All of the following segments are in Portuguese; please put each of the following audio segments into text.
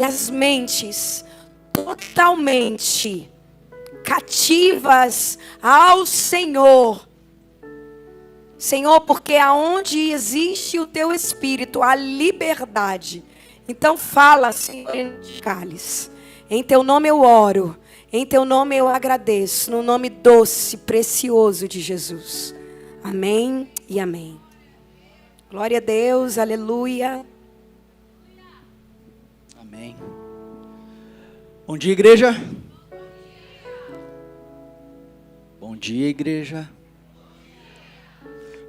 as mentes totalmente cativas ao Senhor. Senhor, porque aonde existe o teu Espírito, há liberdade. Então fala, Senhor, cálice. Em teu nome eu oro, em teu nome eu agradeço, no nome doce, precioso de Jesus. Amém e amém. Glória a Deus, aleluia. Amém. Bom dia, igreja. Bom dia, igreja.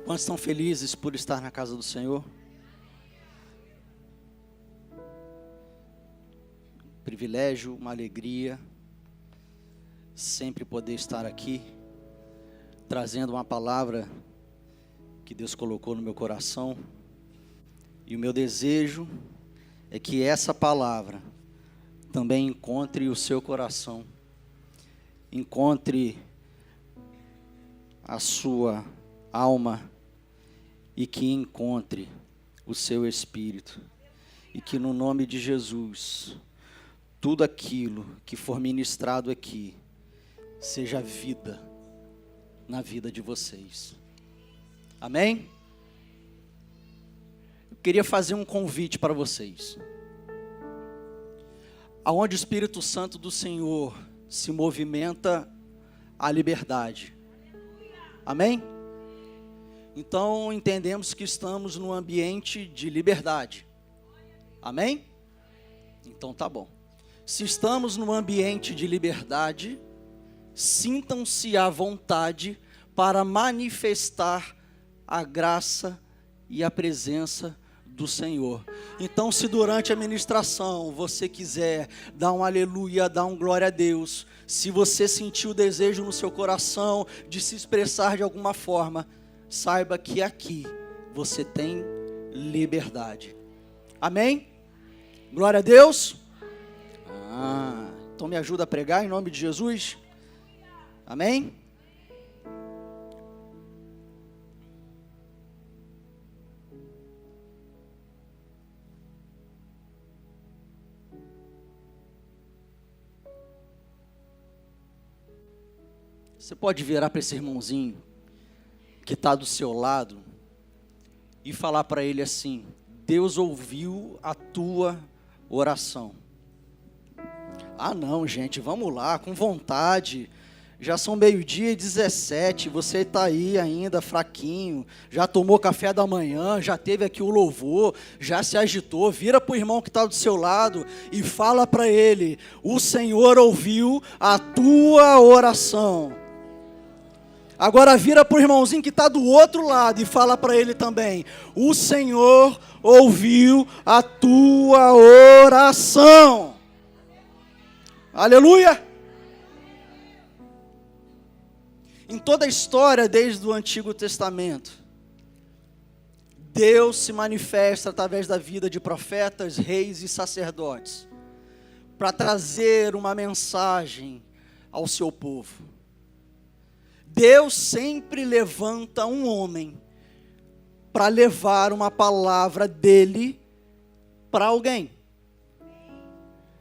Quantos estão felizes por estar na casa do Senhor? Privilégio, uma alegria, sempre poder estar aqui, trazendo uma palavra que Deus colocou no meu coração. E o meu desejo é que essa palavra também encontre o seu coração, encontre a sua alma e que encontre o seu espírito. E que no nome de Jesus, tudo aquilo que for ministrado aqui, seja vida na vida de vocês. Amém? Eu queria fazer um convite para vocês. Aonde o Espírito Santo do Senhor se movimenta, a liberdade. Amém? Então entendemos que estamos num ambiente de liberdade. Amém? Então tá bom. Se estamos num ambiente de liberdade, sintam-se à vontade para manifestar a graça e a presença do Senhor. Então, se durante a ministração você quiser dar um aleluia, dar um glória a Deus, se você sentir o desejo no seu coração de se expressar de alguma forma, saiba que aqui você tem liberdade. Amém? Glória a Deus. Então me ajuda a pregar em nome de Jesus. Amém? Você pode virar para esse irmãozinho que está do seu lado e falar para ele assim: Deus ouviu a tua oração. Ah não, gente, vamos lá, com vontade. Já são 12:17, você está aí ainda fraquinho, já tomou café da manhã, já teve aqui o louvor, já se agitou. Vira para o irmão que está do seu lado e fala para ele: o Senhor ouviu a tua oração. Agora vira para o irmãozinho que está do outro lado e fala para ele também: o Senhor ouviu a tua oração. Aleluia! Em toda a história, desde o Antigo Testamento, Deus se manifesta através da vida de profetas, reis e sacerdotes, para trazer uma mensagem ao seu povo. Deus sempre levanta um homem para levar uma palavra dele para alguém.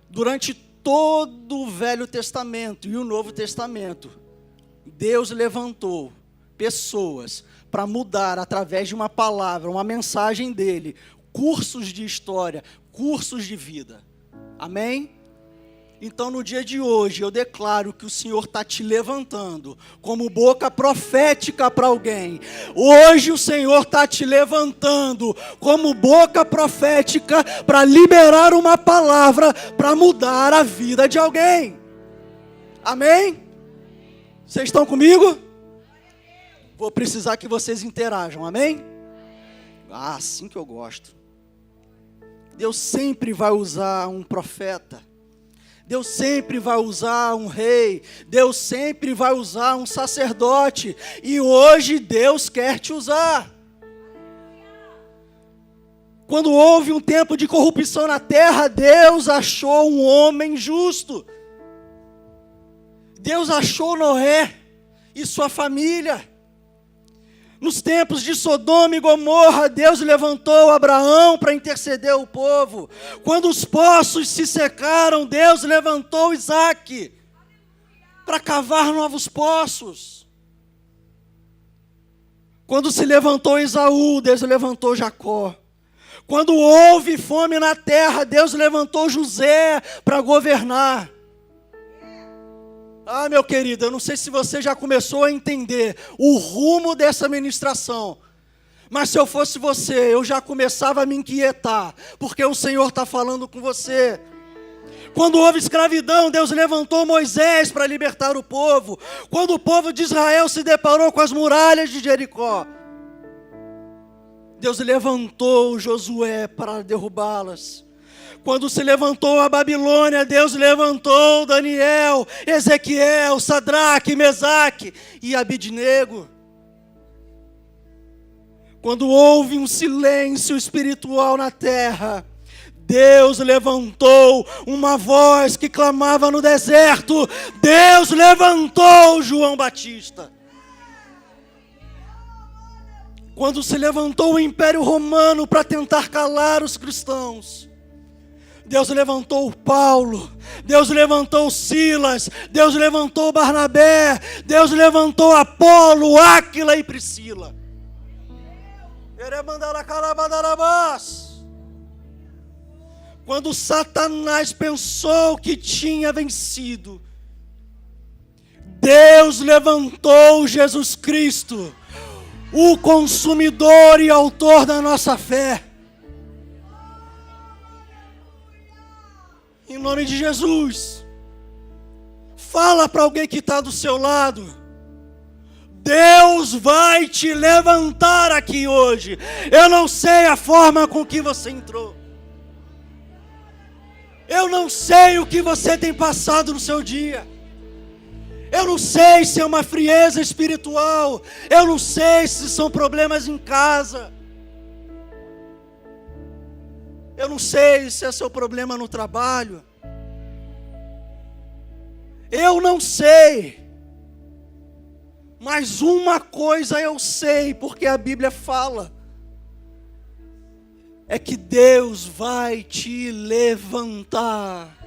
Durante todo o Velho Testamento e o Novo Testamento, Deus levantou pessoas para mudar através de uma palavra, uma mensagem dele, cursos de história, cursos de vida. Amém? Então no dia de hoje eu declaro que o Senhor está te levantando como boca profética para alguém. Hoje o Senhor está te levantando como boca profética para liberar uma palavra para mudar a vida de alguém. Amém? Vocês estão comigo? Vou precisar que vocês interajam, amém? Assim que eu gosto. Deus sempre vai usar um profeta. Deus sempre vai usar um rei. Deus sempre vai usar um sacerdote. E hoje Deus quer te usar. Quando houve um tempo de corrupção na terra, Deus achou um homem justo. Deus achou Noé e sua família. Nos tempos de Sodoma e Gomorra, Deus levantou Abraão para interceder o povo. Quando os poços se secaram, Deus levantou Isaque para cavar novos poços. Quando se levantou Esaú, Deus levantou Jacó. Quando houve fome na terra, Deus levantou José para governar. Ah, meu querido, eu não sei se você já começou a entender o rumo dessa ministração, mas se eu fosse você, eu já começava a me inquietar, porque o Senhor está falando com você. Quando houve escravidão, Deus levantou Moisés para libertar o povo. Quando o povo de Israel se deparou com as muralhas de Jericó, Deus levantou Josué para derrubá-las. Quando se levantou a Babilônia, Deus levantou Daniel, Ezequiel, Sadraque, Mesaque e Abidnego. Quando houve um silêncio espiritual na terra, Deus levantou uma voz que clamava no deserto. Deus levantou João Batista. Quando se levantou o Império Romano para tentar calar os cristãos, Deus levantou Paulo, Deus levantou Silas, Deus levantou Barnabé, Deus levantou Apolo, Áquila e Priscila. Quando Satanás pensou que tinha vencido, Deus levantou Jesus Cristo, o consumidor e autor da nossa fé. Em nome de Jesus, fala para alguém que está do seu lado: Deus vai te levantar aqui hoje. Eu não sei a forma com que você entrou. Eu não sei o que você tem passado no seu dia. Eu não sei se é uma frieza espiritual. Eu não sei se são problemas em casa. Eu não sei se é seu problema no trabalho. Eu não sei. Mas uma coisa eu sei, porque a Bíblia fala, é que Deus vai te levantar.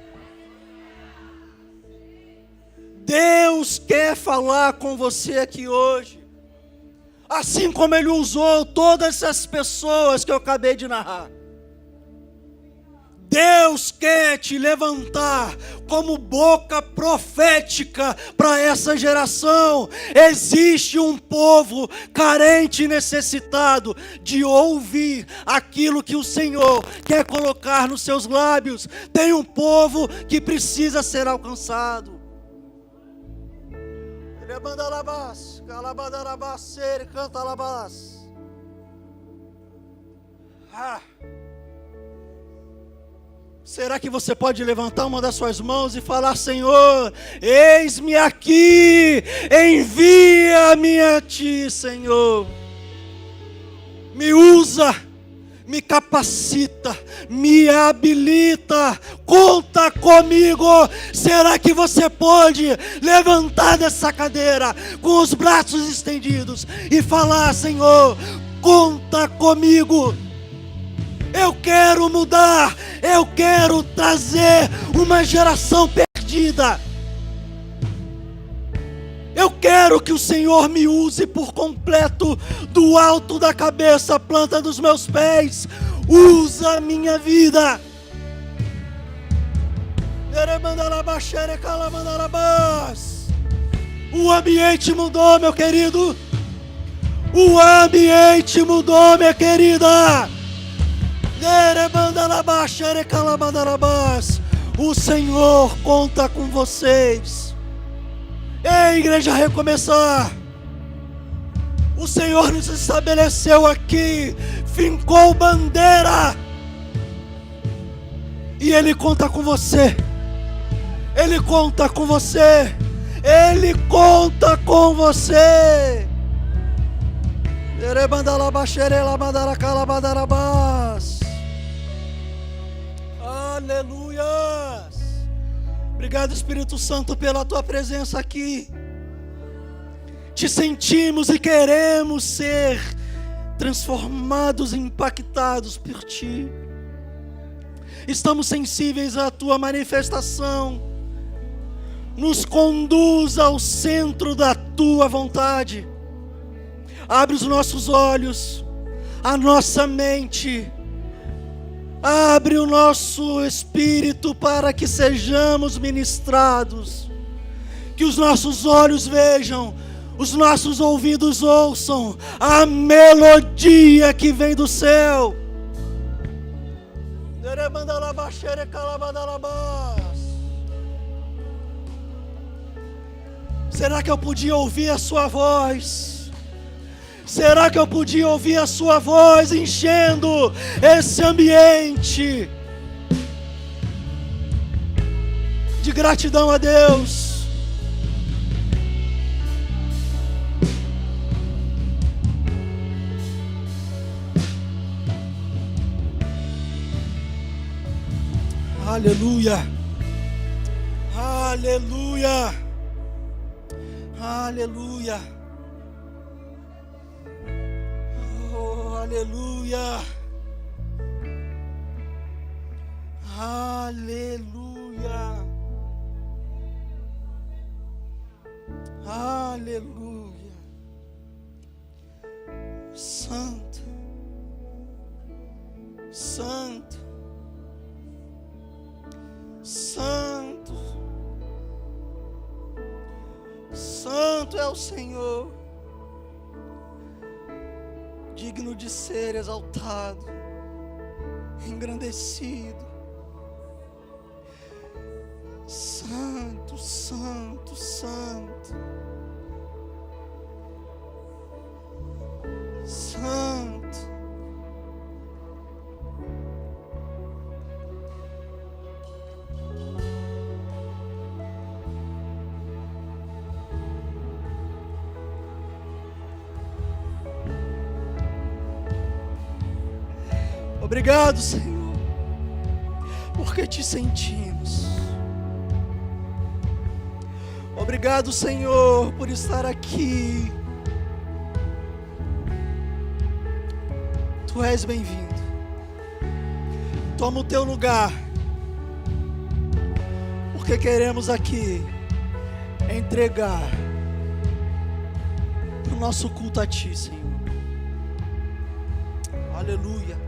Deus quer falar com você aqui hoje. Assim como Ele usou todas essas pessoas que eu acabei de narrar. Deus quer te levantar como boca profética para essa geração. Existe um povo carente e necessitado de ouvir aquilo que o Senhor quer colocar nos seus lábios. Tem um povo que precisa ser alcançado. Será que você pode levantar uma das suas mãos e falar: Senhor, eis-me aqui, envia-me a Ti, Senhor. Me usa, me capacita, me habilita, conta comigo. Será que você pode levantar dessa cadeira com os braços estendidos e falar: Senhor, conta comigo. Eu quero mudar, eu quero trazer uma geração perdida. Eu quero que o Senhor me use por completo, do alto da cabeça à planta dos meus pés. Usa a minha vida. O ambiente mudou, meu querido. O ambiente mudou, minha querida. O Senhor conta com vocês. Ei, igreja Recomeçar, o Senhor nos estabeleceu aqui, fincou bandeira, e Ele conta com você. Ele conta com você. Ele conta com você. Aleluias. Obrigado, Espírito Santo, pela Tua presença aqui. Te sentimos e queremos ser transformados e impactados por Ti. Estamos sensíveis à Tua manifestação. Nos conduz ao centro da Tua vontade. Abre os nossos olhos, a nossa mente. Abre o nosso espírito para que sejamos ministrados. Que os nossos olhos vejam, os nossos ouvidos ouçam a melodia que vem do céu. Será que eu podia ouvir a sua voz? Será que eu podia ouvir a sua voz enchendo esse ambiente de gratidão a Deus? Aleluia, aleluia, aleluia, oh, aleluia, aleluia, aleluia, Santo, Santo, Santo, Santo é o Senhor, digno de ser exaltado, engrandecido. Santo, Santo, Santo, Santo. Obrigado, Senhor, porque te sentimos. Obrigado, Senhor, por estar aqui. Tu és bem-vindo. Toma o teu lugar, porque queremos aqui entregar o nosso culto a Ti, Senhor. Aleluia.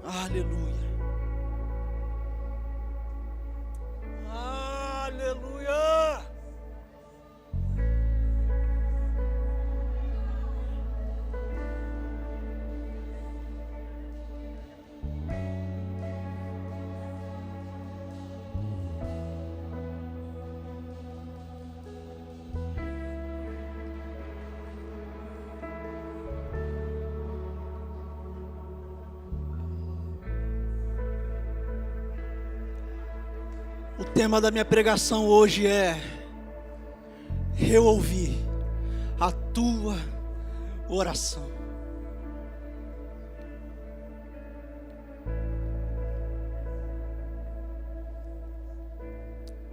Aleluia. Aleluia. O tema da minha pregação hoje é: eu ouvi a tua oração.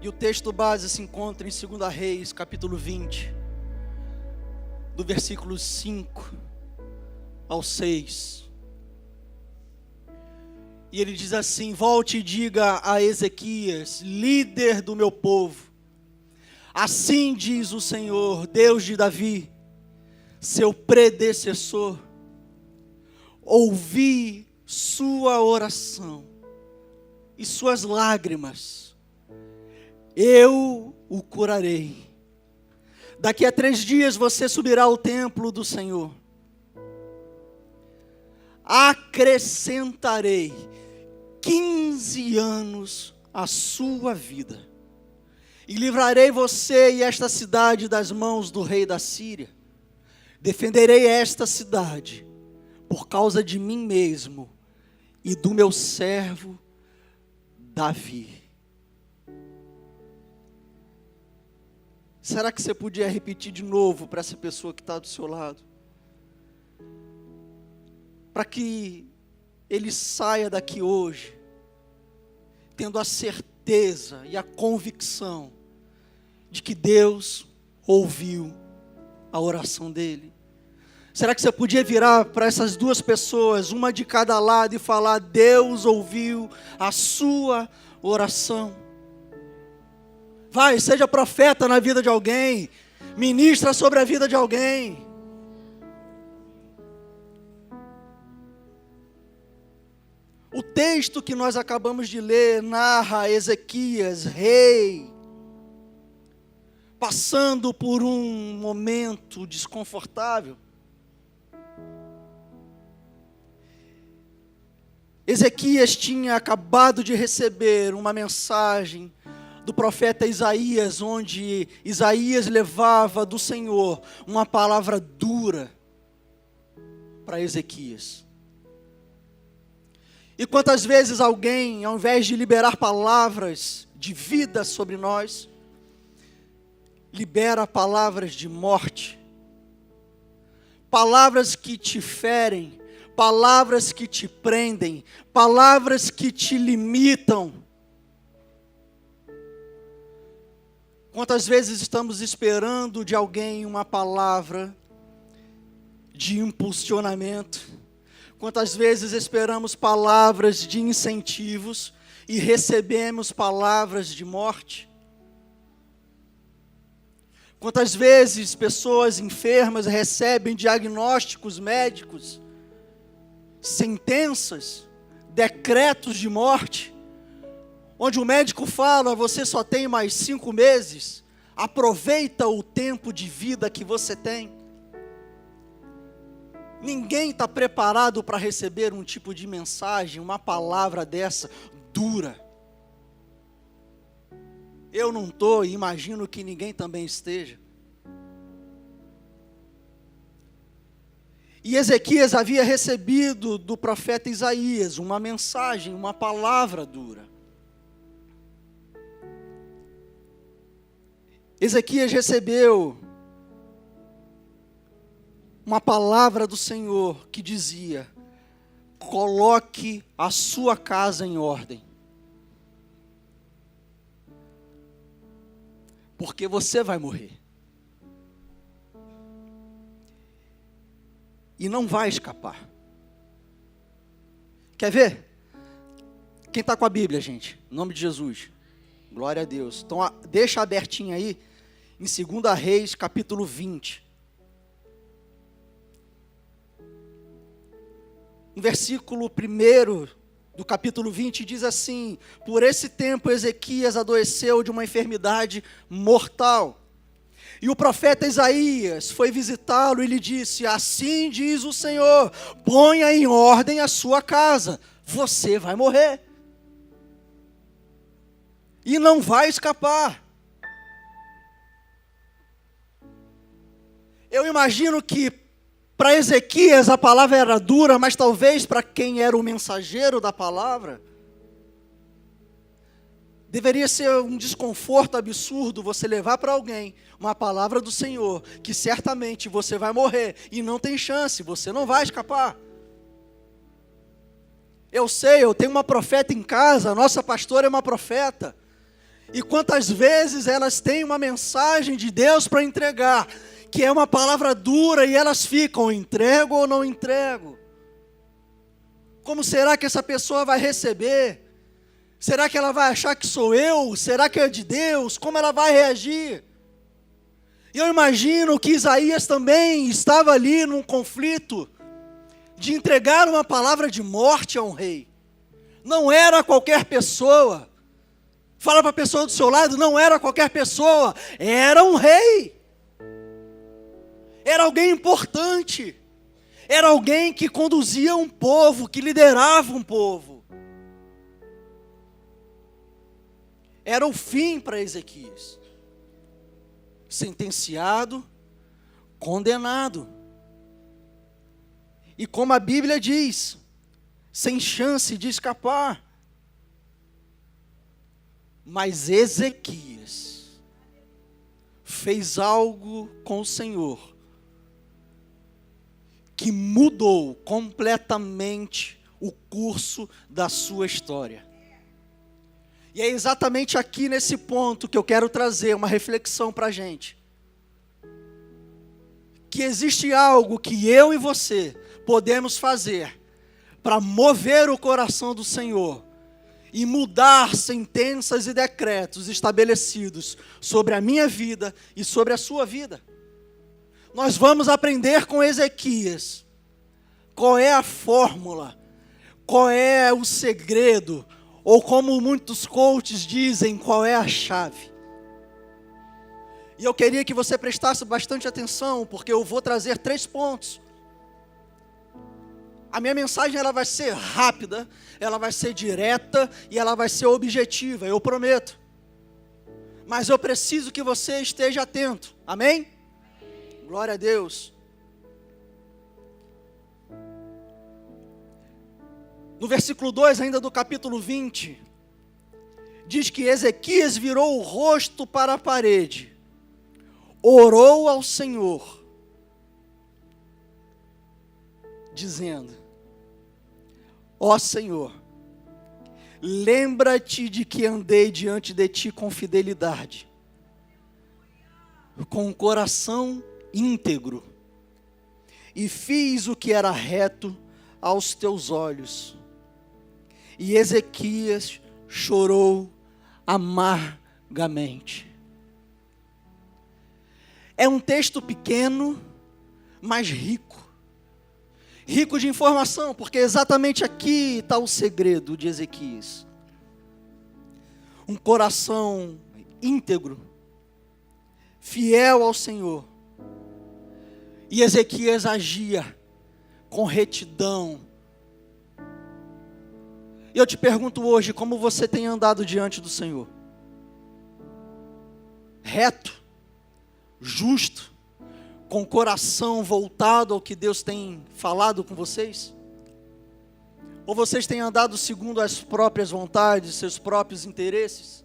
E o texto base se encontra em 2 Reis, capítulo 20, do versículo 5 ao 6. E ele diz assim: volte e diga a Ezequias, líder do meu povo, assim diz o Senhor, Deus de Davi, seu predecessor, ouvi sua oração e suas lágrimas, eu o curarei. Daqui a 3 dias você subirá ao templo do Senhor. Acrescentarei 15 anos à sua vida, e livrarei você e esta cidade das mãos do rei da Síria. Defenderei esta cidade por causa de mim mesmo e do meu servo Davi. Será que você podia repetir de novo para essa pessoa que está do seu lado? Para que ele saia daqui hoje, tendo a certeza e a convicção de que Deus ouviu a oração dele? Será que você podia virar para essas duas pessoas, uma de cada lado, e falar: Deus ouviu a sua oração? Vai, seja profeta na vida de alguém, ministra sobre a vida de alguém. O texto que nós acabamos de ler narra Ezequias, rei, passando por um momento desconfortável. Ezequias tinha acabado de receber uma mensagem do profeta Isaías, onde Isaías levava do Senhor uma palavra dura para Ezequias. E quantas vezes alguém, ao invés de liberar palavras de vida sobre nós, libera palavras de morte, palavras que te ferem, palavras que te prendem, palavras que te limitam. Quantas vezes estamos esperando de alguém uma palavra de impulsionamento? Quantas vezes esperamos palavras de incentivos e recebemos palavras de morte? Quantas vezes pessoas enfermas recebem diagnósticos médicos, sentenças, decretos de morte, onde o médico fala: você só tem mais 5 meses, aproveita o tempo de vida que você tem. Ninguém está preparado para receber um tipo de mensagem, uma palavra dessa, dura. Eu não estou e imagino que ninguém também esteja. E Ezequias havia recebido do profeta Isaías uma mensagem, uma palavra dura. Ezequias recebeu uma palavra do Senhor que dizia: coloque a sua casa em ordem, porque você vai morrer. E não vai escapar. Quer ver? Quem está com a Bíblia, gente? Em nome de Jesus. Glória a Deus. Então, deixa abertinho aí, em 2 Reis, capítulo 20. No versículo 1 do capítulo 20, diz assim: por esse tempo Ezequias adoeceu de uma enfermidade mortal. E o profeta Isaías foi visitá-lo e lhe disse: assim diz o Senhor, ponha em ordem a sua casa, você vai morrer. E não vai escapar. Eu imagino que para Ezequias a palavra era dura, mas talvez para quem era o mensageiro da palavra, deveria ser um desconforto absurdo você levar para alguém uma palavra do Senhor, que certamente você vai morrer, e não tem chance, você não vai escapar. Eu sei, eu tenho uma profeta em casa, a nossa pastora é uma profeta, e quantas vezes elas têm uma mensagem de Deus para entregar, que é uma palavra dura, e elas ficam: entrego ou não entrego? Como será que essa pessoa vai receber? Será que ela vai achar que sou eu? Será que é de Deus? Como ela vai reagir? E eu imagino que Isaías também estava ali num conflito de entregar uma palavra de morte a um rei. Não era qualquer pessoa. Fala para a pessoa do seu lado: não era qualquer pessoa, era um rei. Era alguém importante. Era alguém que conduzia um povo, que liderava um povo. Era o fim para Ezequias. Sentenciado, condenado. E como a Bíblia diz, sem chance de escapar. Mas Ezequias fez algo com o Senhor que mudou completamente o curso da sua história. E é exatamente aqui nesse ponto que eu quero trazer uma reflexão para a gente. Que existe algo que eu e você podemos fazer para mover o coração do Senhor e mudar sentenças e decretos estabelecidos sobre a minha vida e sobre a sua vida. Nós vamos aprender com Ezequias qual é a fórmula, qual é o segredo, ou como muitos coaches dizem, qual é a chave. E eu queria que você prestasse bastante atenção, porque eu vou trazer 3 pontos. A minha mensagem ela vai ser rápida, ela vai ser direta e ela vai ser objetiva, eu prometo. Mas eu preciso que você esteja atento, amém? Glória a Deus. No versículo 2 ainda do capítulo 20, diz que Ezequias virou o rosto para a parede, orou ao Senhor, dizendo: ó Senhor, lembra-te de que andei diante de ti com fidelidade, com o coração íntegro, e fiz o que era reto aos teus olhos. E Ezequias chorou amargamente. É um texto pequeno, mas rico. Rico de informação, porque exatamente aqui está o segredo de Ezequias. Um coração íntegro, fiel ao Senhor. E Ezequias agia com retidão. E eu te pergunto hoje, como você tem andado diante do Senhor? Reto, justo, com o coração voltado ao que Deus tem falado com vocês? Ou vocês têm andado segundo as próprias vontades, seus próprios interesses?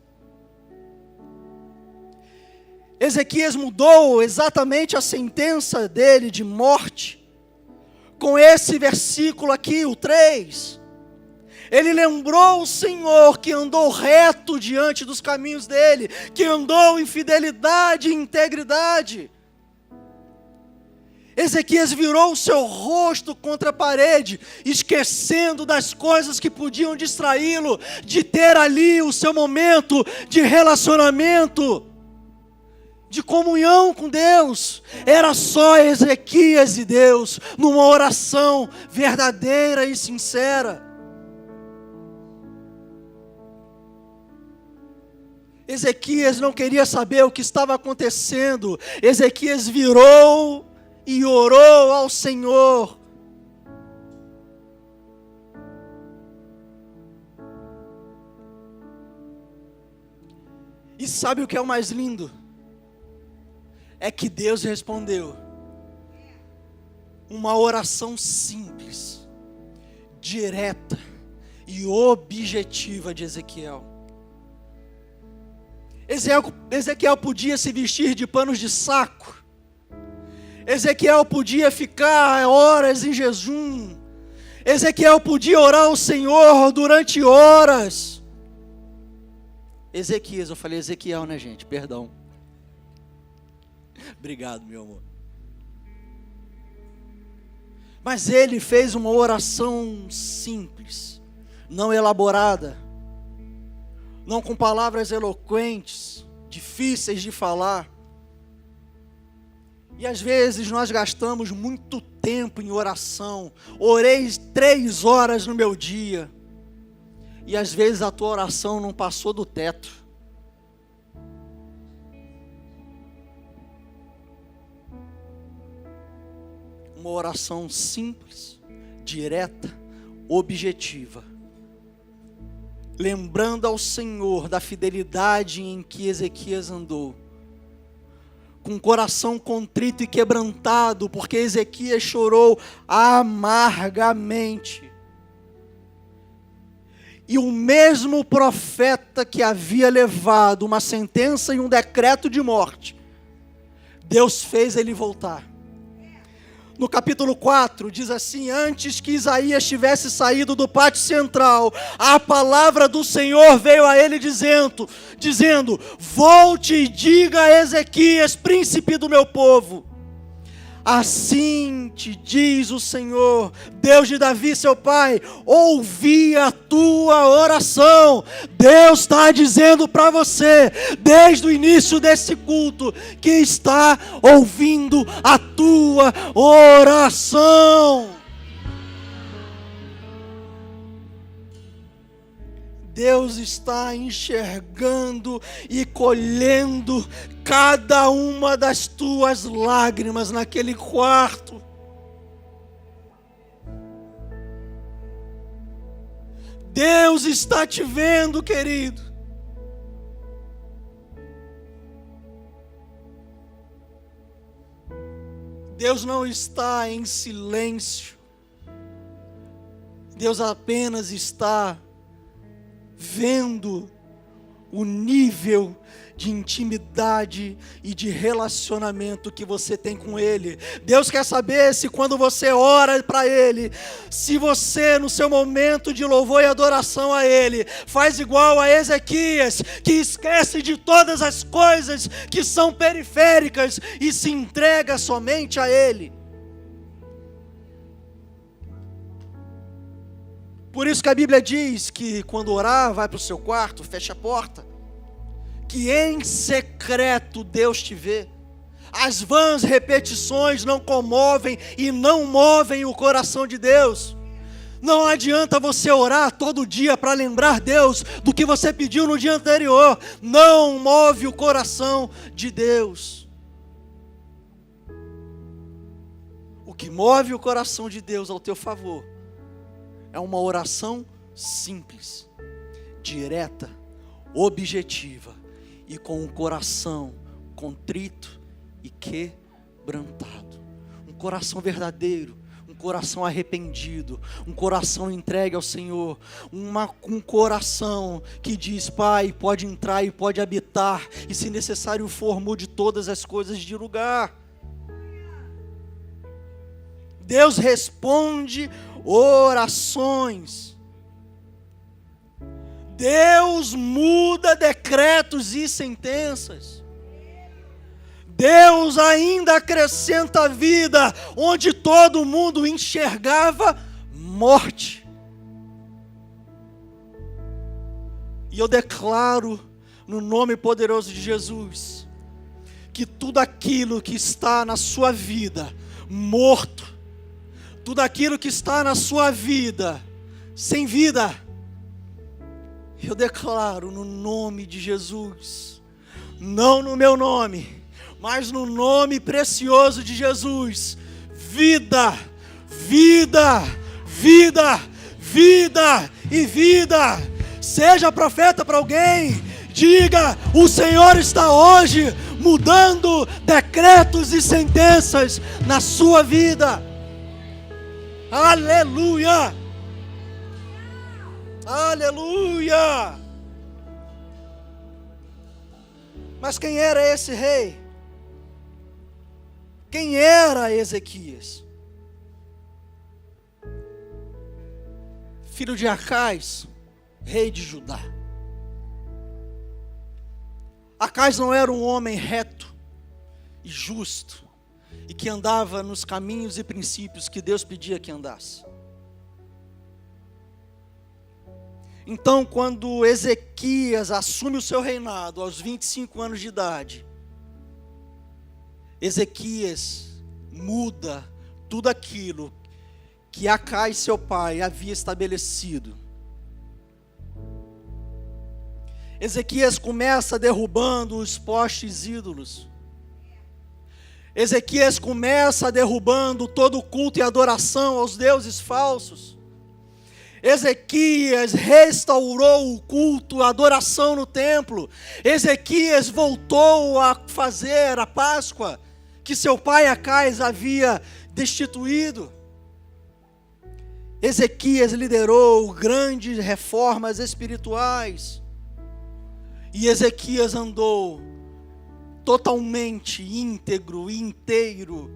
Ezequias mudou exatamente a sentença dele de morte com esse versículo aqui, o 3. Ele lembrou o Senhor que andou reto diante dos caminhos dele, que andou em fidelidade e integridade. Ezequias virou o seu rosto contra a parede, esquecendo das coisas que podiam distraí-lo de ter ali o seu momento de relacionamento, de comunhão com Deus. Era só Ezequias e Deus, numa oração verdadeira e sincera. Ezequias não queria saber o que estava acontecendo. Ezequias virou e orou ao Senhor. E sabe o que é o mais lindo? É que Deus respondeu. Uma oração simples, direta e objetiva de Ezequiel. Ezequiel podia se vestir de panos de saco. Ezequiel podia ficar horas em jejum. Ezequiel podia orar ao Senhor durante horas. Ezequias, eu falei Ezequiel, né, gente? Perdão. Obrigado, meu amor. Mas ele fez uma oração simples, não elaborada, não com palavras eloquentes, difíceis de falar. E às vezes nós gastamos muito tempo em oração. Orei 3 horas no meu dia. E às vezes a tua oração não passou do teto. Uma oração simples, direta, objetiva. Lembrando ao Senhor da fidelidade em que Ezequias andou. Com o coração contrito e quebrantado, porque Ezequias chorou amargamente. E o mesmo profeta que havia levado uma sentença e um decreto de morte, Deus fez ele voltar. No capítulo 4, diz assim: antes que Isaías tivesse saído do pátio central, a palavra do Senhor veio a ele dizendo: volte e diga a Ezequias, príncipe do meu povo, assim te diz o Senhor, Deus de Davi, seu pai, ouvi a tua oração. Deus está dizendo para você, desde o início desse culto, que está ouvindo a tua oração. Deus está enxergando e colhendo cada uma das tuas lágrimas naquele quarto. Deus está te vendo, querido. Deus não está em silêncio. Deus apenas está vendo o nível de intimidade e de relacionamento que você tem com Ele. Deus quer saber se quando você ora para Ele, se você no seu momento de louvor e adoração a Ele, faz igual a Ezequias, que esquece de todas as coisas que são periféricas e se entrega somente a Ele. Por isso que a Bíblia diz que quando orar, vai para o seu quarto, fecha a porta, que em secreto Deus te vê. As vãs repetições não comovem e não movem o coração de Deus. Não adianta você orar todo dia para lembrar Deus do que você pediu no dia anterior. Não move o coração de Deus. O que move o coração de Deus ao teu favor é uma oração simples, direta, objetiva e com o coração contrito e quebrantado. Um coração verdadeiro, um coração arrependido, um coração entregue ao Senhor, um coração que diz: Pai, pode entrar e pode habitar, e se necessário for, mude todas as coisas de lugar. Deus responde orações. Deus muda decretos e sentenças. Deus ainda acrescenta vida onde todo mundo enxergava morte. E eu declaro no nome poderoso de Jesus que tudo aquilo que está na sua vida morto, tudo aquilo que está na sua vida sem vida, eu declaro no nome de Jesus, não no meu nome, mas no nome precioso de Jesus, vida, vida, vida, vida e vida. Seja profeta para alguém, diga: o Senhor está hoje mudando decretos e sentenças na sua vida. Aleluia! Aleluia! Mas quem era esse rei? Quem era Ezequias? Filho de Acais, rei de Judá. Acais não era um homem reto e justo, e que andava nos caminhos e princípios que Deus pedia que andasse. Então, quando Ezequias assume o seu reinado aos 25 anos de idade, Ezequias muda tudo aquilo que Acais, seu pai, havia estabelecido. Ezequias começa derrubando os postes ídolos. Ezequias começa derrubando todo o culto e adoração aos deuses falsos. Ezequias restaurou o culto, a adoração no templo. Ezequias voltou a fazer a Páscoa que seu pai Acais havia destituído. Ezequias liderou grandes reformas espirituais. E Ezequias andou totalmente íntegro e inteiro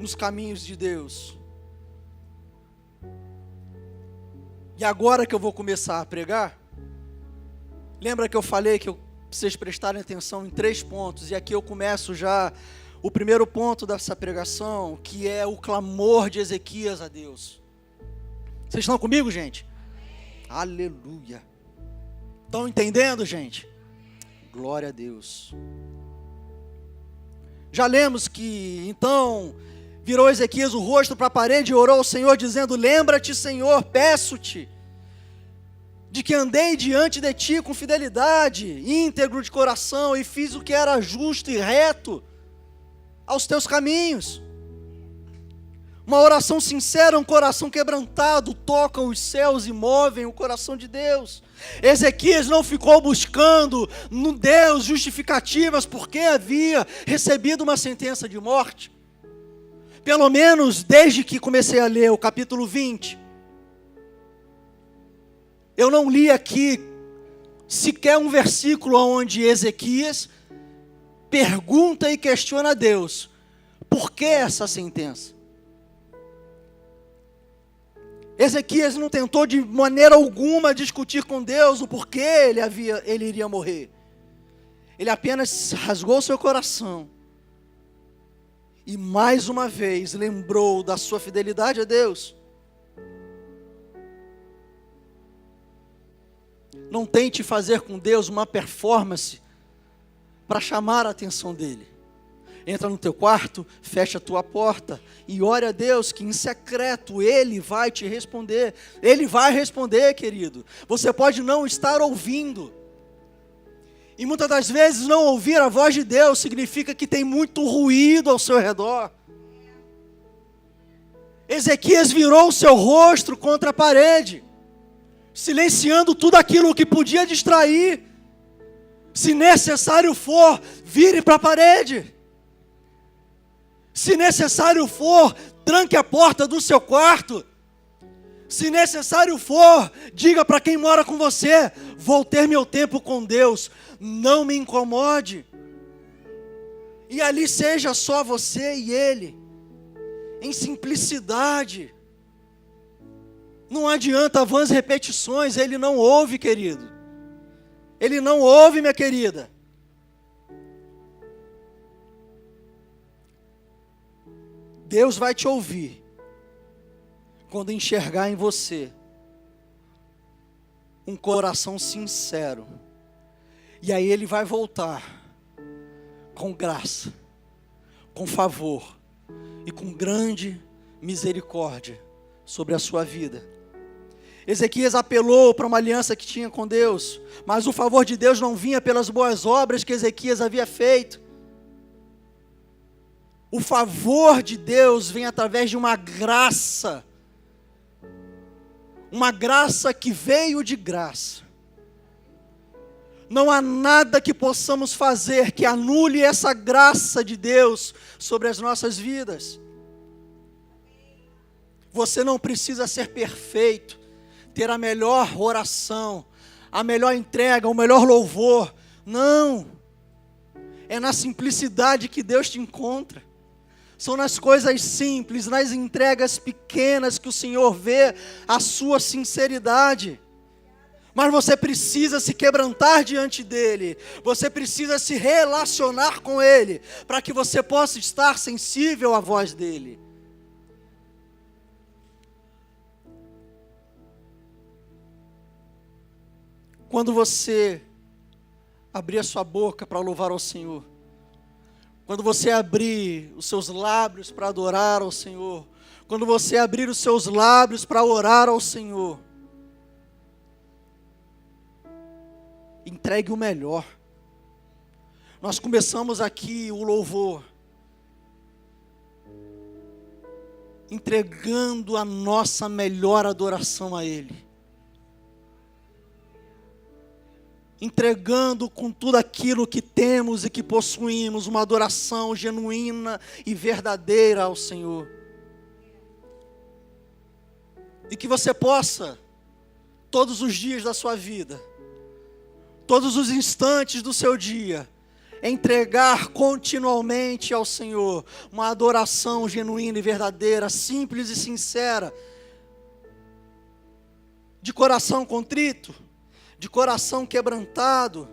nos caminhos de Deus. E agora que eu vou começar a pregar, lembra que eu falei que vocês prestarem atenção em 3 pontos, e aqui eu começo já o primeiro ponto dessa pregação, que é o clamor de Ezequias a Deus. Vocês estão comigo, gente? Aleluia. Estão entendendo, gente? Glória a Deus. Já lemos que, então, virou Ezequias o rosto para a parede e orou ao Senhor, dizendo: lembra-te, Senhor, peço-te, de que andei diante de ti com fidelidade, íntegro de coração, e fiz o que era justo e reto aos teus caminhos. Uma oração sincera, um coração quebrantado, tocam os céus e movem o coração de Deus. Ezequias não ficou buscando no Deus justificativas porque havia recebido uma sentença de morte. Pelo menos desde que comecei a ler o capítulo 20. Eu não li aqui sequer um versículo onde Ezequias pergunta e questiona a Deus: por que essa sentença? Ezequias não tentou de maneira alguma discutir com Deus o porquê ele iria morrer. Ele apenas rasgou seu coração e mais uma vez lembrou da sua fidelidade a Deus. Não tente fazer com Deus uma performance para chamar a atenção dele. Entra no teu quarto, fecha a tua porta e ore a Deus que em secreto Ele vai te responder. Ele vai responder, querido. Você pode não estar ouvindo. E muitas das vezes não ouvir a voz de Deus significa que tem muito ruído ao seu redor. Ezequias virou o seu rosto contra a parede, silenciando tudo aquilo que podia distrair. Se necessário for, vire para a parede. Se necessário for, tranque a porta do seu quarto. Se necessário for, diga para quem mora com você: vou ter meu tempo com Deus, não me incomode. E ali seja só você e Ele, em simplicidade. Não adianta vãs repetições, Ele não ouve, querido. Ele não ouve, minha querida. Deus vai te ouvir quando enxergar em você um coração sincero. E aí Ele vai voltar com graça, com favor e com grande misericórdia sobre a sua vida. Ezequias apelou para uma aliança que tinha com Deus, mas o favor de Deus não vinha pelas boas obras que Ezequias havia feito. O favor de Deus vem através de uma graça que veio de graça. Não há nada que possamos fazer que anule essa graça de Deus sobre as nossas vidas. Você não precisa ser perfeito, ter a melhor oração, a melhor entrega, o melhor louvor. Não. É na simplicidade que Deus te encontra. São nas coisas simples, nas entregas pequenas que o Senhor vê a sua sinceridade. Mas você precisa se quebrantar diante dEle. Você precisa se relacionar com Ele, para que você possa estar sensível à voz dEle. Quando você abrir a sua boca para louvar ao Senhor, quando você abrir os seus lábios para adorar ao Senhor, quando você abrir os seus lábios para orar ao Senhor, entregue o melhor. Nós começamos aqui o louvor, entregando a nossa melhor adoração a Ele. Entregando com tudo aquilo que temos e que possuímos, uma adoração genuína e verdadeira ao Senhor. E que você possa, todos os dias da sua vida, todos os instantes do seu dia, entregar continuamente ao Senhor uma adoração genuína e verdadeira, simples e sincera, de coração contrito, de coração quebrantado,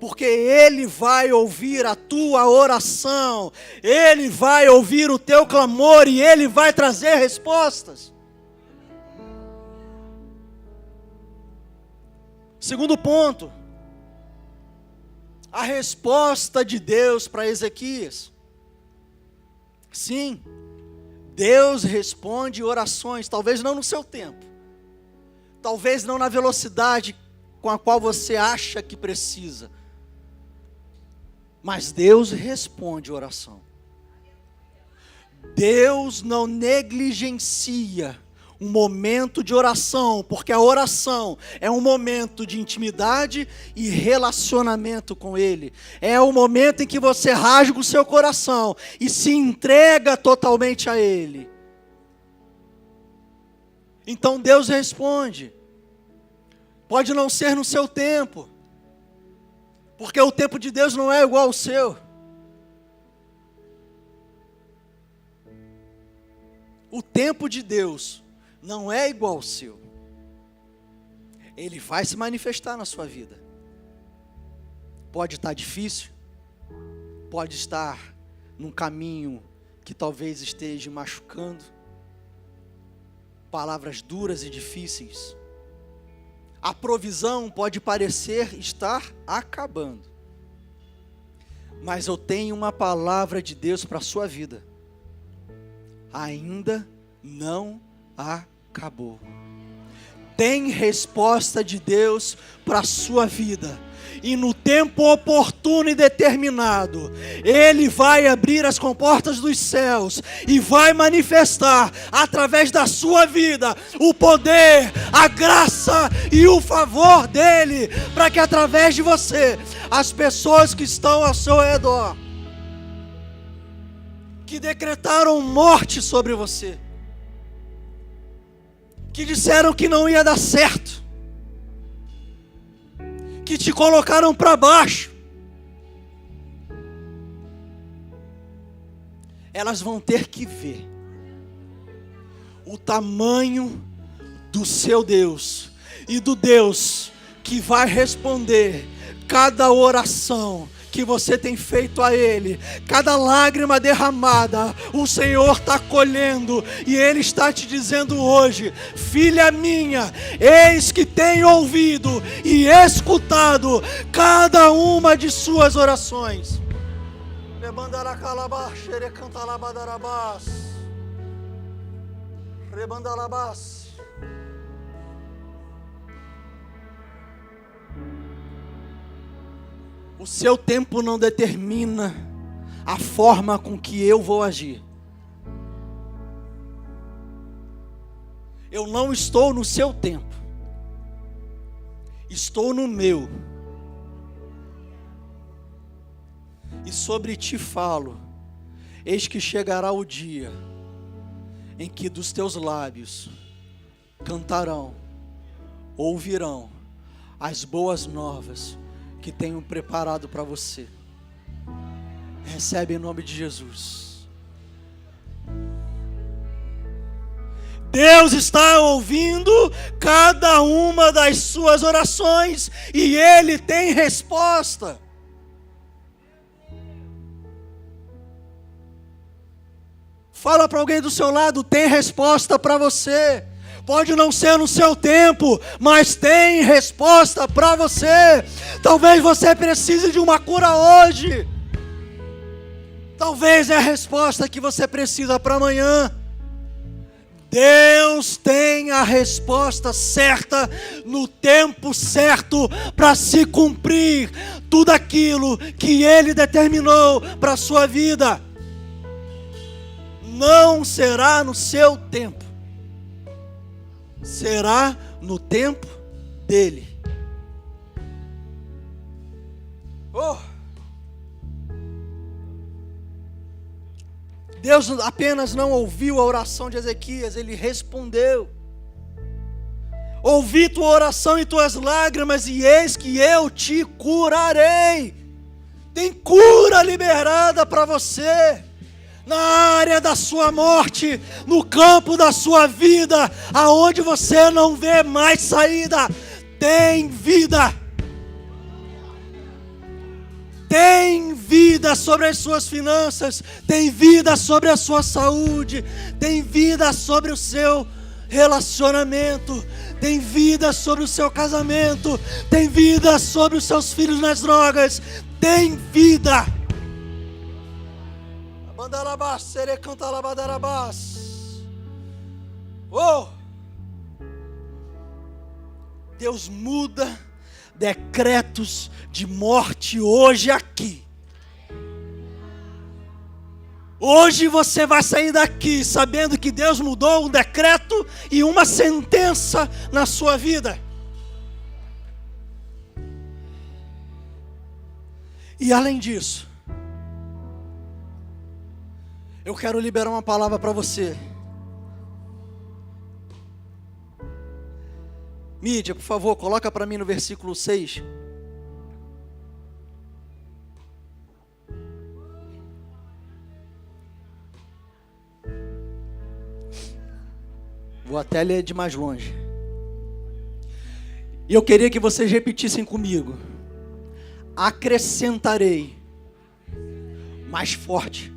porque Ele vai ouvir a tua oração, Ele vai ouvir o teu clamor e Ele vai trazer respostas. Segundo ponto, a resposta de Deus para Ezequias. Sim, Deus responde orações, talvez não no seu tempo, talvez não na velocidade com a qual você acha que precisa, mas Deus responde oração. Deus não negligencia um momento de oração, porque a oração é um momento de intimidade e relacionamento com Ele. É o momento em que você rasga o seu coração e se entrega totalmente a Ele. Então Deus responde. Pode não ser no seu tempo, porque o tempo de Deus não é igual ao seu. O tempo de Deus não é igual ao seu. Ele vai se manifestar na sua vida. Pode estar difícil, pode estar num caminho que talvez esteja machucando, palavras duras e difíceis. A provisão pode parecer estar acabando, mas eu tenho uma palavra de Deus para a sua vida. Ainda não acabou. Tem resposta de Deus para a sua vida. E no tempo oportuno e determinado, Ele vai abrir as comportas dos céus e vai manifestar através da sua vida o poder, a graça e o favor dEle, para que através de você, as pessoas que estão ao seu redor, que decretaram morte sobre você, que disseram que não ia dar certo, que te colocaram para baixo, elas vão ter que ver o tamanho do seu Deus e do Deus que vai responder cada oração que você tem feito a Ele, cada lágrima derramada, o Senhor está colhendo, e Ele está te dizendo hoje: filha minha, eis que tenho ouvido e escutado cada uma de suas orações. O seu tempo não determina a forma com que eu vou agir. Eu não estou no seu tempo, estou no meu. E sobre ti falo: eis que chegará o dia em que dos teus lábios cantarão, ouvirão as boas novas que tenho preparado para você. Recebe em nome de Jesus. Deus está ouvindo cada uma das suas orações e Ele tem resposta. Fala para alguém do seu lado: tem resposta para você. Pode não ser no seu tempo, mas tem resposta para você. Talvez você precise de uma cura hoje. Talvez é a resposta que você precisa para amanhã. Deus tem a resposta certa, no tempo certo, para se cumprir tudo aquilo que Ele determinou para a sua vida. Não será no seu tempo, será no tempo dEle. Deus apenas não ouviu a oração de Ezequias, Ele respondeu: ouvi tua oração e tuas lágrimas, e eis que eu te curarei. Tem cura liberada para você. Na área da sua morte, no campo da sua vida, aonde você não vê mais saída, tem vida. Tem vida sobre as suas finanças, tem vida sobre a sua saúde, tem vida sobre o seu relacionamento, tem vida sobre o seu casamento, tem vida sobre os seus filhos nas drogas, tem vida. Oh! Deus muda decretos de morte hoje aqui. Hoje você vai sair daqui sabendo que Deus mudou um decreto e uma sentença na sua vida. E além disso, eu quero liberar uma palavra para você. Mídia, por favor, coloca para mim no versículo 6. Vou até ler de mais longe. E eu queria que vocês repetissem comigo. Acrescentarei. Mais forte.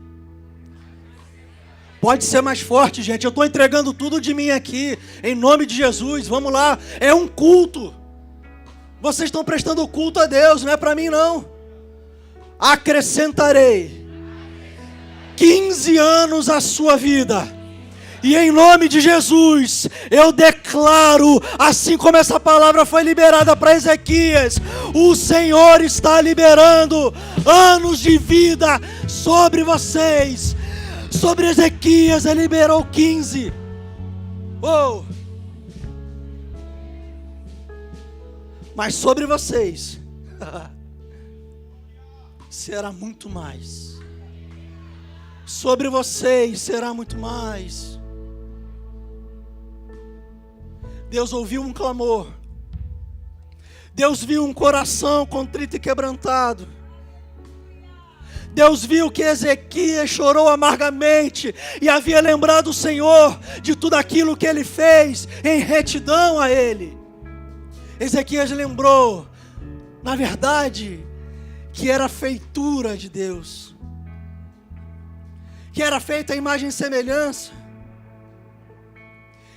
Pode ser mais forte, gente. Eu estou entregando tudo de mim aqui, em nome de Jesus. Vamos lá, é um culto. Vocês estão prestando culto a Deus, não é para mim não. Acrescentarei 15 anos à sua vida. E em nome de Jesus, eu declaro, assim como essa palavra foi liberada para Ezequias, o Senhor está liberando anos de vida sobre vocês. Sobre Ezequias, ele liberou 15. Oh! Mas sobre vocês, será muito mais. Sobre vocês será muito mais. Deus ouviu um clamor. Deus viu um coração contrito e quebrantado. Deus viu que Ezequias chorou amargamente e havia lembrado o Senhor de tudo aquilo que ele fez em retidão a ele. Ezequias lembrou, na verdade, que era feitura de Deus, que era feita a imagem e semelhança.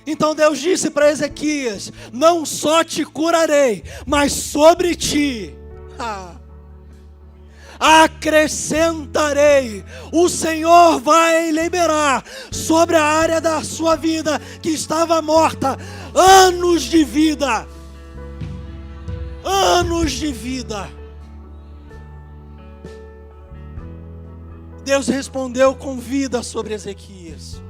Então Deus disse para Ezequias: não só te curarei, mas sobre ti acrescentarei. O Senhor vai liberar sobre a área da sua vida que estava morta anos de vida. Anos de vida. Deus respondeu com vida sobre Ezequias.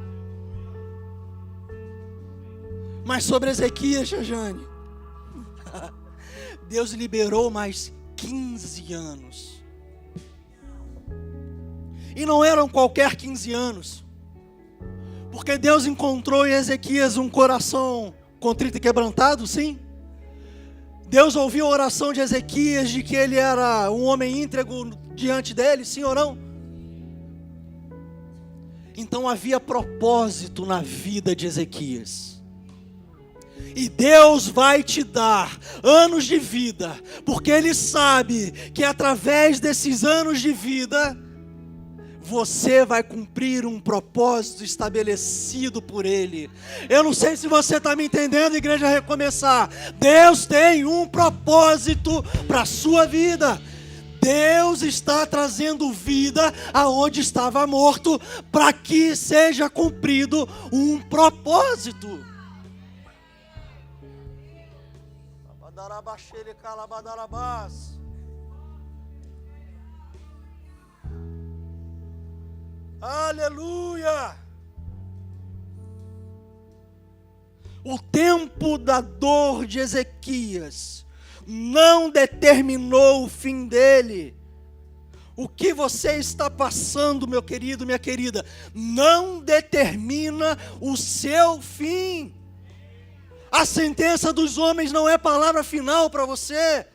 Mas sobre Ezequias, Jane, Deus liberou mais 15 anos. E não eram qualquer 15 anos, porque Deus encontrou em Ezequias um coração contrito e quebrantado, sim. Deus ouviu a oração de Ezequias de que ele era um homem íntegro diante dele, sim ou não? Então havia propósito na vida de Ezequias. E Deus vai te dar anos de vida, porque Ele sabe que através desses anos de vida, você vai cumprir um propósito estabelecido por Ele. Eu não sei se você está me entendendo, Igreja Recomeçar. Deus tem um propósito para a sua vida. Deus está trazendo vida aonde estava morto, para que seja cumprido um propósito. Aleluia! O tempo da dor de Ezequias não determinou o fim dele. O que você está passando, meu querido, minha querida, não determina o seu fim. A sentença dos homens não é palavra final para você.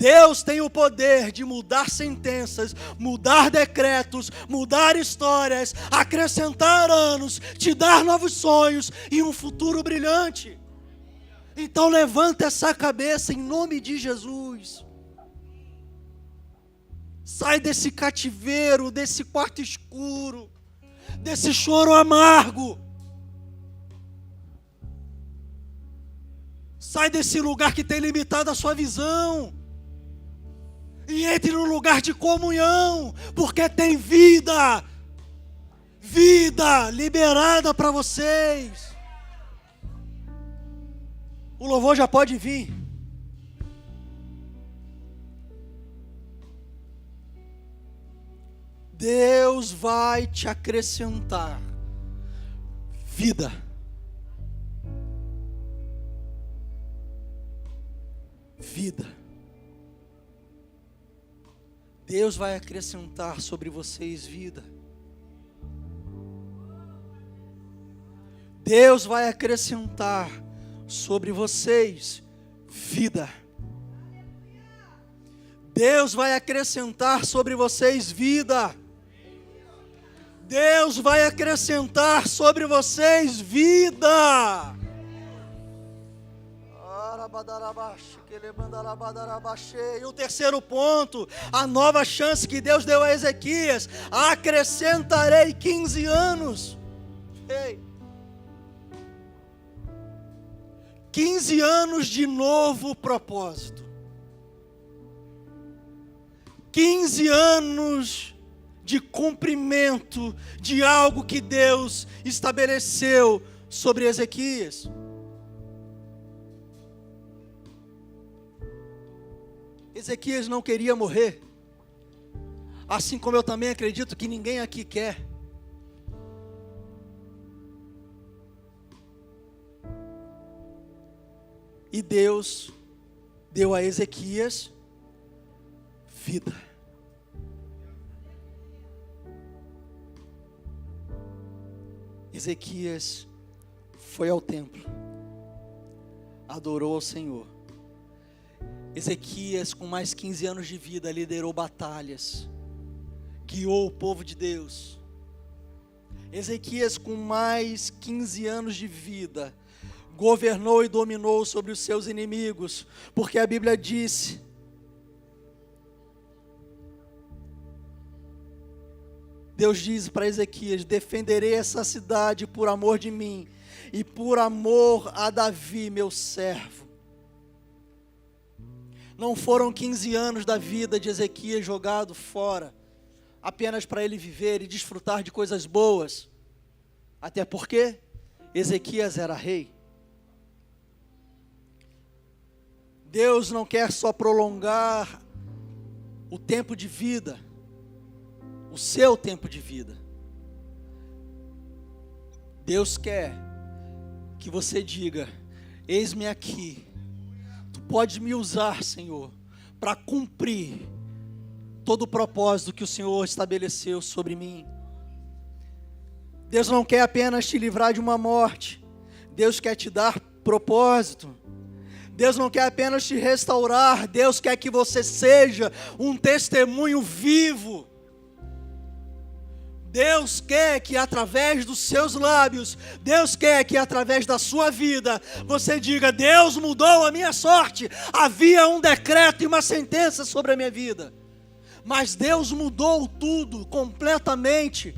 Deus tem o poder de mudar sentenças, mudar decretos, mudar histórias, acrescentar anos, te dar novos sonhos e um futuro brilhante. Então levanta essa cabeça em nome de Jesus. Sai desse cativeiro, desse quarto escuro, desse choro amargo. Sai desse lugar que tem limitado a sua visão. E entre no lugar de comunhão, porque tem vida. Vida liberada para vocês. O louvor já pode vir. Deus vai te acrescentar vida. Vida. Deus vai acrescentar sobre vocês vida. Deus vai acrescentar sobre vocês vida. Deus vai acrescentar sobre vocês vida. Deus vai acrescentar sobre vocês vida. E o terceiro ponto, a nova chance que Deus deu a Ezequias: acrescentarei 15 anos. Ei. 15 anos de novo propósito. 15 anos de cumprimento de algo que Deus estabeleceu sobre Ezequias. Ezequias não queria morrer, assim como eu também acredito que ninguém aqui quer. E Deus deu a Ezequias vida. Ezequias foi ao templo, adorou ao Senhor. Ezequias, com mais 15 anos de vida, liderou batalhas, guiou o povo de Deus. Ezequias, com mais 15 anos de vida, governou e dominou sobre os seus inimigos, porque a Bíblia disse: Deus diz para Ezequias: defenderei essa cidade por amor de mim e por amor a Davi, meu servo. Não foram 15 anos da vida de Ezequias jogado fora, apenas para ele viver e desfrutar de coisas boas, até porque Ezequias era rei. Deus não quer só prolongar o tempo de vida, o seu tempo de vida. Deus quer que você diga: eis-me aqui, tu pode me usar, Senhor, para cumprir todo o propósito que o Senhor estabeleceu sobre mim. Deus não quer apenas te livrar de uma morte, Deus quer te dar propósito. Deus não quer apenas te restaurar, Deus quer que você seja um testemunho vivo. Deus quer que através dos seus lábios, Deus quer que através da sua vida, você diga: Deus mudou a minha sorte. Havia um decreto e uma sentença sobre a minha vida, mas Deus mudou tudo completamente.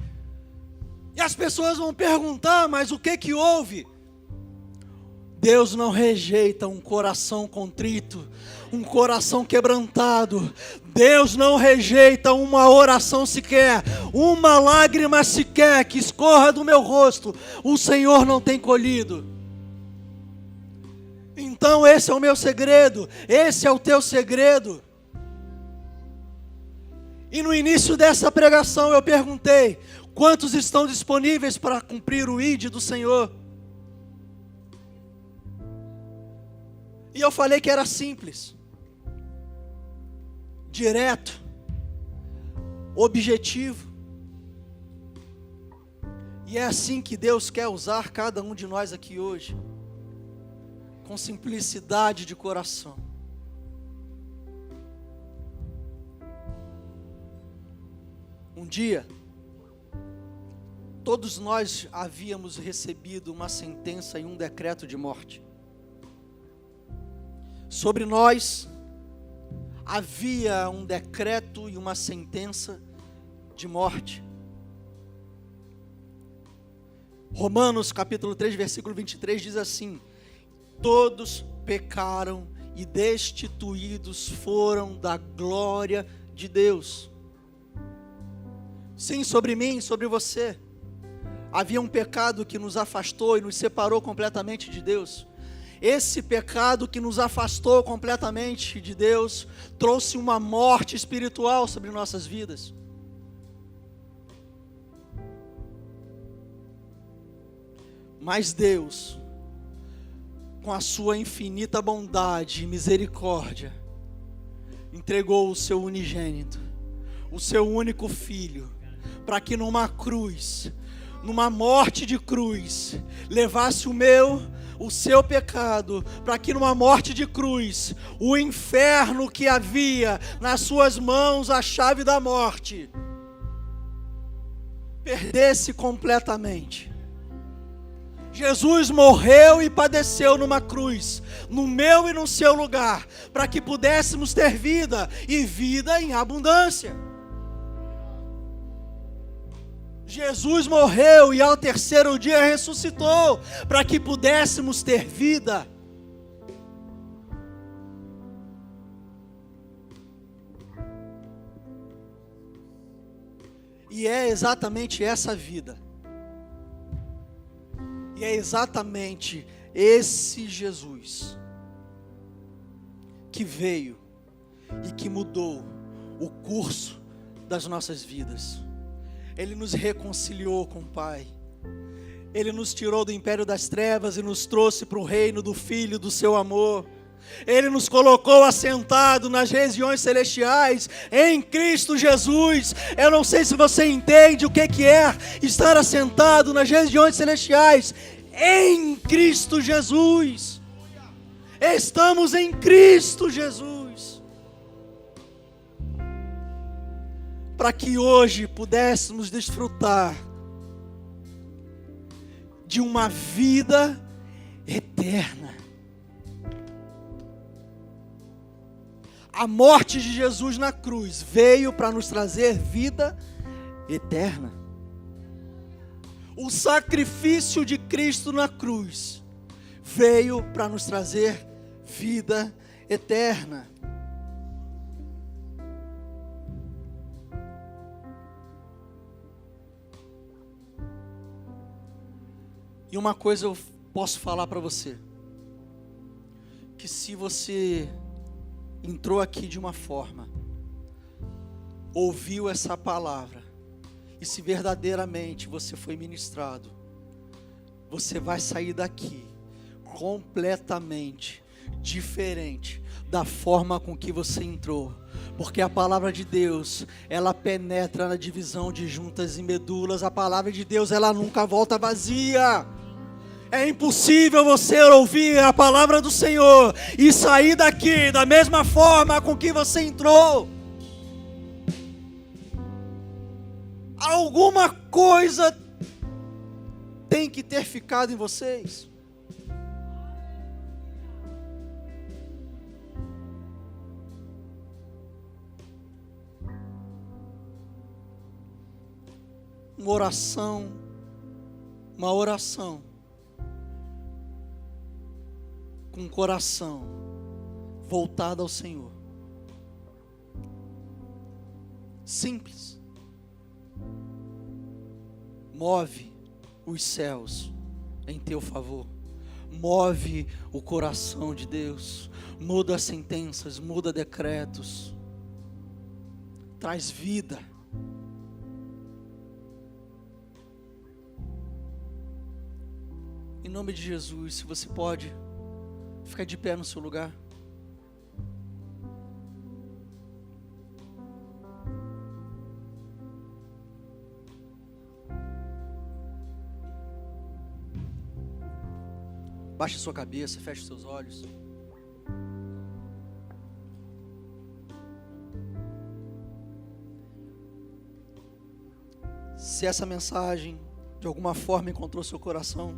E as pessoas vão perguntar: mas o que houve? Deus não rejeita um coração contrito, um coração quebrantado. Deus não rejeita uma oração sequer, uma lágrima sequer que escorra do meu rosto. O Senhor não tem colhido. Então esse é o meu segredo, esse é o teu segredo. E no início dessa pregação eu perguntei: quantos estão disponíveis para cumprir o ID do Senhor? E eu falei que era simples, direto, objetivo. E é assim que Deus quer usar cada um de nós aqui hoje, com simplicidade de coração. dia, todos nós havíamos recebido uma sentença e um decreto de morte. Sobre nós havia um decreto e uma sentença de morte. Romanos capítulo 3, versículo 23 diz assim: todos pecaram e destituídos foram da glória de Deus. Sim, sobre mim, sobre você, havia um pecado que nos afastou e nos separou completamente de Deus. Esse pecado que nos afastou completamente de Deus trouxe uma morte espiritual sobre nossas vidas. Mas Deus, com a sua infinita bondade e misericórdia, entregou o seu unigênito, o seu único filho, para que numa cruz, numa morte de cruz, levasse o seu pecado, para que numa morte de cruz, o inferno que havia nas suas mãos a chave da morte, perdesse completamente. Jesus morreu e padeceu numa cruz, no meu e no seu lugar, para que pudéssemos ter vida, e vida em abundância. Jesus morreu e ao terceiro dia ressuscitou, para que pudéssemos ter vida. E é exatamente essa vida. E é exatamente esse Jesus que veio e que mudou o curso das nossas vidas. Ele nos reconciliou com o Pai. Ele nos tirou do império das trevas e nos trouxe para o reino do Filho do seu amor. Ele nos colocou assentado nas regiões celestiais em Cristo Jesus. Eu não sei se você entende o que é estar assentado nas regiões celestiais em Cristo Jesus. Estamos em Cristo Jesus. Para que hoje pudéssemos desfrutar de uma vida eterna. A morte de Jesus na cruz veio para nos trazer vida eterna. O sacrifício de Cristo na cruz veio para nos trazer vida eterna. E uma coisa eu posso falar para você, que se você entrou aqui de uma forma, ouviu essa palavra, e se verdadeiramente você foi ministrado, você vai sair daqui completamente diferente da forma com que você entrou. Porque a palavra de Deus, ela penetra na divisão de juntas e medulas. A palavra de Deus, ela nunca volta vazia. É impossível você ouvir a palavra do Senhor e sair daqui da mesma forma com que você entrou. Alguma coisa tem que ter ficado em vocês. Uma oração com o coração voltado ao Senhor. Simples. Move os céus em teu favor. Move o coração de Deus. Muda as sentenças, muda decretos. Traz vida. Em nome de Jesus, se você pode, fica de pé no seu lugar. Baixe sua cabeça, feche seus olhos. Se essa mensagem de alguma forma encontrou seu coração,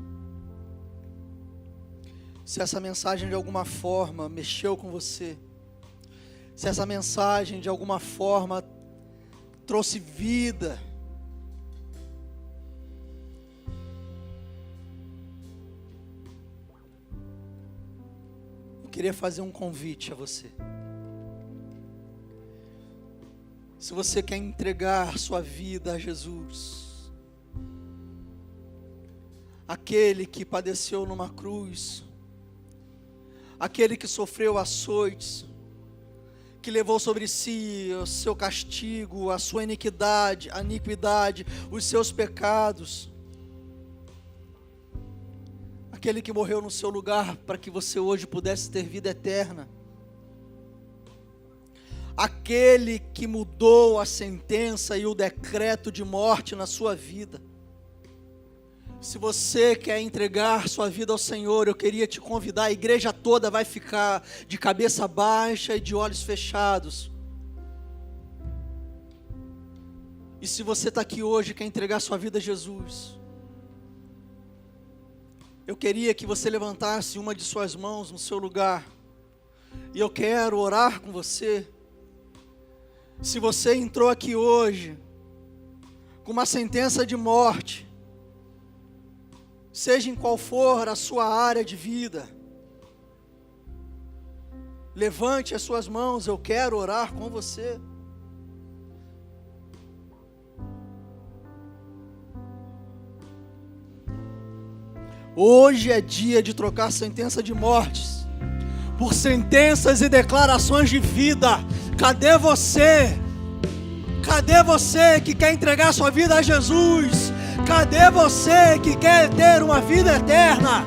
se essa mensagem de alguma forma mexeu com você, se essa mensagem de alguma forma trouxe vida, eu queria fazer um convite a você. Se você quer entregar sua vida a Jesus, aquele que padeceu numa cruz, aquele que sofreu açoites, que levou sobre si o seu castigo, a sua iniquidade, os seus pecados, aquele que morreu no seu lugar para que você hoje pudesse ter vida eterna, aquele que mudou a sentença e o decreto de morte na sua vida. Se você quer entregar sua vida ao Senhor, eu queria te convidar, a igreja toda vai ficar de cabeça baixa e de olhos fechados. E se você está aqui hoje e quer entregar sua vida a Jesus, eu queria que você levantasse uma de suas mãos no seu lugar, e eu quero orar com você. Se você entrou aqui hoje com uma sentença de morte, seja em qual for a sua área de vida, levante as suas mãos, eu quero orar com você. Hoje é dia de trocar sentença de mortes por sentenças e declarações de vida. Cadê você? Cadê você que quer entregar sua vida a Jesus? Cadê você que quer ter uma vida eterna?